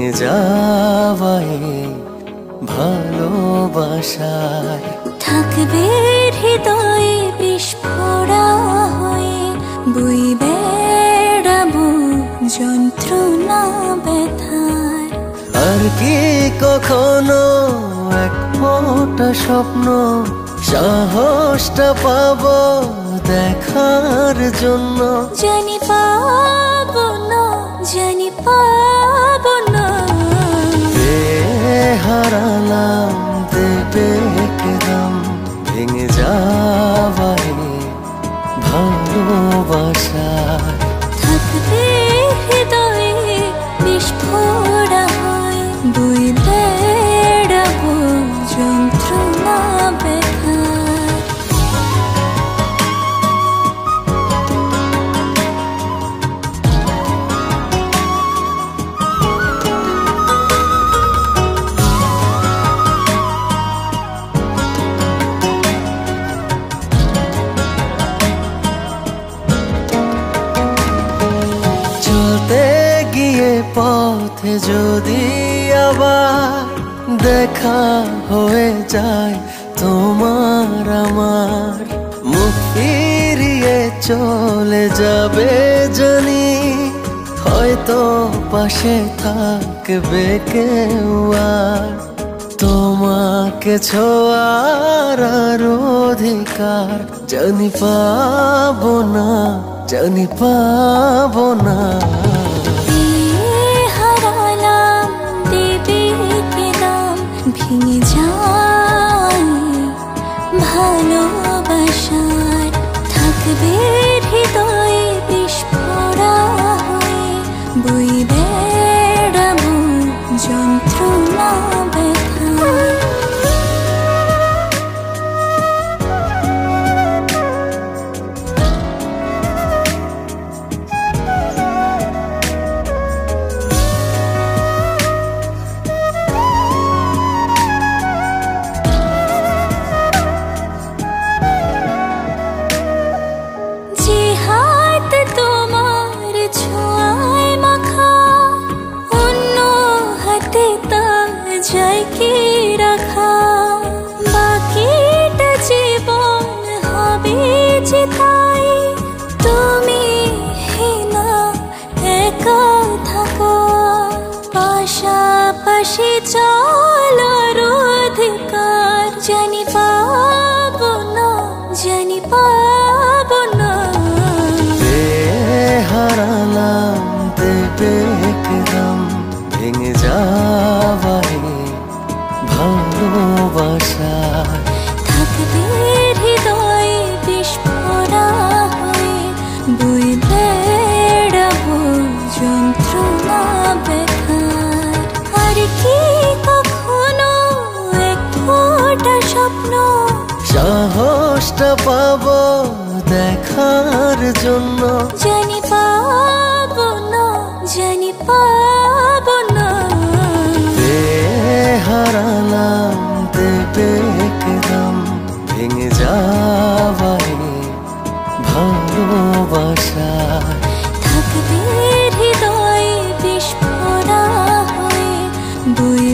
ভেঙে যাওয়ায় ভালোবাসায় থাকবে হৃদয়ে বিস্ফোরা হয়ে বই বেড়াবো যন্ত্রণা ব্যথার। আর কি কখনো এক ফোঁটা স্বপ্ন সাহসটা পাবো দেখার জন্য? জানি পাবো না, জানি পাবো না। হারালাম দেবে কেদাম ভেঙে যাওয়ায় ভালোবাসায় থাকবে হৃদয়ে বিস্ফোরা হয়ে বই বেড়াবো যন্ত্রণা ব্যথার। পথে যদি আবার দেখা হয়ে যায় তোমার আমার, মুখ ফিরিয়ে চলে যাবে জানি, হয়তো পাশে থাকবে কেউ আর। তোমাকে ছোঁয়ার আর অধিকার জানি পাবো না, জানি পাবো না। ভেঙে যায় ভালোবাসার, থাকবে হৃদয়ে বিস্ফোরা হয়ে বই বেড়াবো যন্ত্রণা ব্যথার। যায় কি রাখা বাকিটা জীবন হবে যে তাই, তুমি না একা থাকো পাশাপাশি চলার অধিকার জানি পাবো না, জানি পাবো না। হারালাম দেবে কেদাম ভেঙে যাওয়ায় ভালোবাসায়, থাকবে হৃদয়ে বিস্ফোরা হয়ে বই বেড়াবো যন্ত্রণা ব্যথার। আর কি কখনো এক ফোঁটা স্বপ্ন সাহসটা পাবো দেখার জন্য? জানি পাবো না, জানি পাবো না। হারালাম দেবে কেদাম ভেঙে যাওয়ায় ভালোবাসায়, থাকবে হৃদয়ে বিস্ফোরা হয়ে বই